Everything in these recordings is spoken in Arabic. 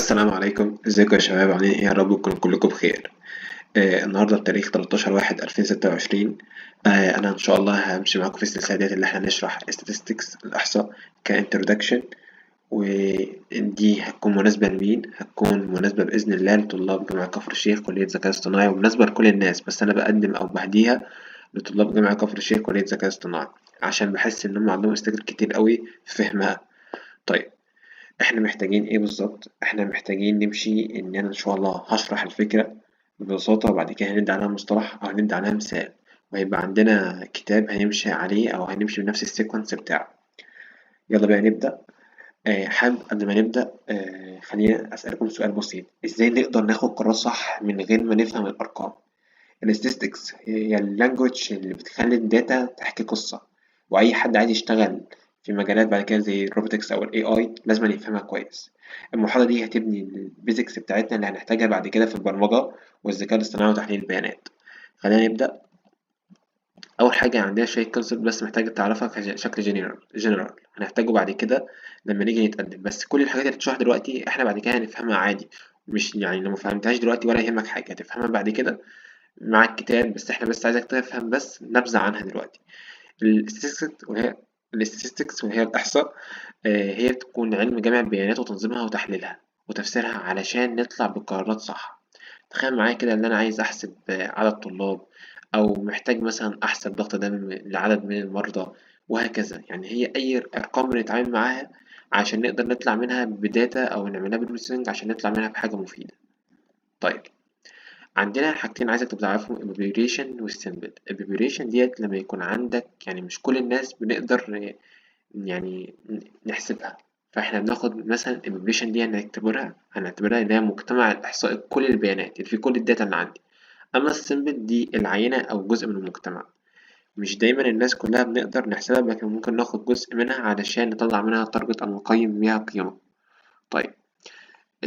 السلام عليكم، ازيكم يا شباب؟ عاملين ايه؟ يا رب تكونوا كلكم بخير. النهارده بتاريخ 13/1/2026. انا ان شاء الله همشي معاكم في السلسله ديت اللي احنا نشرح statistics الاحصاء كانترودكشن. ودي هتكون مناسبه لمين؟ هتكون مناسبه باذن الله لطلاب جامعه كفر الشيخ كليه ذكاء اصطناعي، ومناسبه لكل الناس، بس انا بقدم او بهديها لطلاب جامعه كفر الشيخ كليه ذكاء اصطناعي عشان بحس ان هم عندهم استجابة كتير قوي في فهمها. طيب، إحنا محتاجين إيه بالظبط؟ إحنا محتاجين نمشي إن أنا إن شاء الله هشرح الفكرة ببساطة، وبعد كده هندي عليها مصطلح أو هندي عليها مثال، وهيبقى عندنا كتاب هنمشي عليه أو هنمشي بنفس السيكونس بتاعه. يلا بقى نبدأ. حابب قبل ما نبدأ خلينا أسألكم سؤال بسيط: إزاي نقدر ناخد قرار صح من غير ما نفهم الأرقام؟ الستاتستكس هي اللانجوج اللي بتخلي الداتا تحكي قصة، وأي حد عايز يشتغل في مجالات بعد كده زي الروبوتكس أو ال AI لازم يفهمها كويس. المحاضرة دي هتبني البيزكس بتاعتنا اللي هنحتاجها بعد كده في البرمجة والذكاء الاصطناعي وتحليل البيانات. خلينا نبدأ. أول حاجة عندنا شوية كونسبت بس محتاج تعرفها كشكل جنرال هنحتاجه بعد كده لما نيجي نتقدم، بس كل الحاجات اللي بتشرح دلوقتي احنا بعد كده هنفهمها عادي. مش يعني لو مفهمتهاش دلوقتي ولا يهمك حاجة، هتفهمها بعد كده مع الكتاب، بس احنا بس عايزك تفهم بس نبذة عنها دلوقتي. الاستاتستكس وهي الإحصاء. هي بتكون علم جمع البيانات وتنظيمها وتحليلها وتفسيرها علشان نطلع بقرارات صح. تخيل معايا كده إن أنا عايز أحسب عدد طلاب، أو محتاج مثلا أحسب ضغط دم لعدد من المرضى، وهكذا. يعني هي أي أرقام بنتعامل معاها عشان نقدر نطلع منها بداتا أو نعملها بروسيسنج عشان نطلع منها بحاجة مفيدة. طيب، عندنا حاجتين عايزك تبقى تعرفهم: البيبريشن والسيمبل. البيبريشن ديت لما يكون عندك، يعني مش كل الناس بنقدر يعني نحسبها، فاحنا بناخد مثلا البيبريشن دي هنعتبرها اللي هي مجتمع الإحصائي كل البيانات اللي في كل الداتا اللي عندي. أما السيمبل دي العينة أو جزء من المجتمع، مش دايما الناس كلها بنقدر نحسبها، لكن ممكن ناخد جزء منها علشان نطلع منها تارجت أو نقيم بيها قيمة. طيب،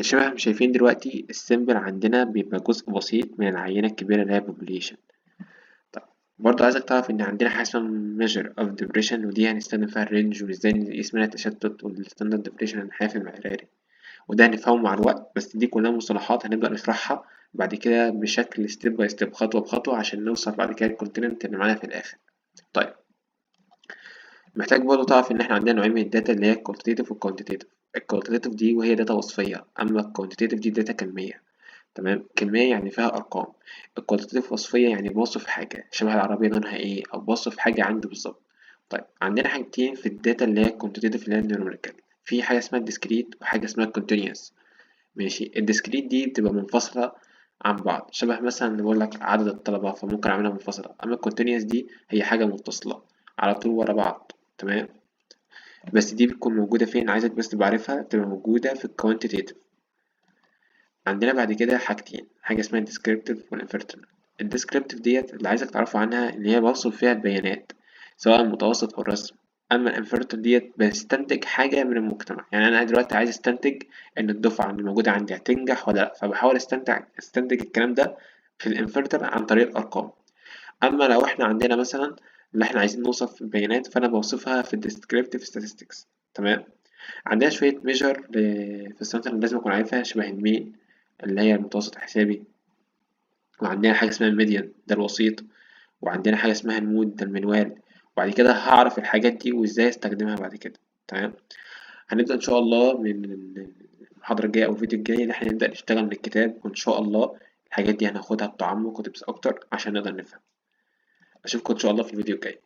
شبه ما شايفين دلوقتي السيمبل عندنا بيبقى جزء بسيط من العينة الكبيرة اللي هي population. طيب، برضه عايزك تعرف إن عندنا حاجة اسمها measure of depression، ودي هنستخدم فيها الرينج وإزاي نقيس منها التشتت والستاندرد depression النحاف المعياري، وده هنفهمه مع الوقت، بس دي كلها مصطلحات هنبدأ نشرحها بعد كده بشكل ستيب باي ستيب، خطوة بخطوة، عشان نوصل بعد كده للكونتيننت اللي معانا في الآخر. طيب، محتاج برضه تعرف إن إحنا عندنا نوعين من الداتا اللي هي الكواليتيتيف والكوانتيتيف. الكواليتيتيف دي وهي داتا وصفية، أما الكوانتيتيف دي داتا كمية. تمام، كمية يعني فيها أرقام. الكواليتيتيف وصفية يعني بوصف حاجة شبه العربية لونها إيه، أو بوصف حاجة عندي بالظبط. طيب، عندنا حاجتين في الداتا اللي هي الكوانتيتيف اللي هي النيوميريكال. في حاجة اسمها الديسكريت وحاجة اسمها الكونتينيوس. ماشي، الديسكريت دي بتبقى منفصلة عن بعض، شبه مثلا بقول لك عدد الطلبة، فممكن أعملها منفصلة. أما الكونتينيوس دي هي حاجة متصلة على طول ورا بعض. تمام، بس دي بتكون موجودة فين؟ عايزك بس تبقى عارفها، بتبقى موجودة في الكوانتيتيف. عندنا بعد كده حاجتين: حاجة اسمها descriptive والinferential. الديسكريبتيف ديت اللي عايزك تعرفه عنها اللي هي بوصف فيها البيانات سواء المتوسط أو الرسم. أما الانفيرتيف ديت بستنتج حاجة من المجتمع، يعني أنا دلوقتي عايز أستنتج إن الدفعة اللي موجودة عندي هتنجح ولا لأ، فبحاول أستنتج الكلام ده في الانفيرتيف عن طريق الأرقام. أما لو إحنا عندنا مثلا اللي إحنا عايزين نوصف البيانات، فأنا بوصفها في الديسكريبتيف statistics. تمام. عندنا شوية ميجر في السنتر اللي لازم أكون عارفها شبه المين اللي هي المتوسط الحسابي، وعندنا حاجة اسمها الميديان ده الوسيط، وعندنا حاجة اسمها المود ده المنوال. وبعد كده هعرف الحاجات دي وازاي استخدمها بعد كده. تمام. هنبدأ إن شاء الله من المحاضرة الجاية أو الفيديو الجاي إن احنا نبدأ نشتغل من الكتاب، وإن شاء الله الحاجات دي هناخدها بتعمق وتبس أكتر عشان نقدر نفهم. أشوفكم إن شاء الله في الفيديو الجاي.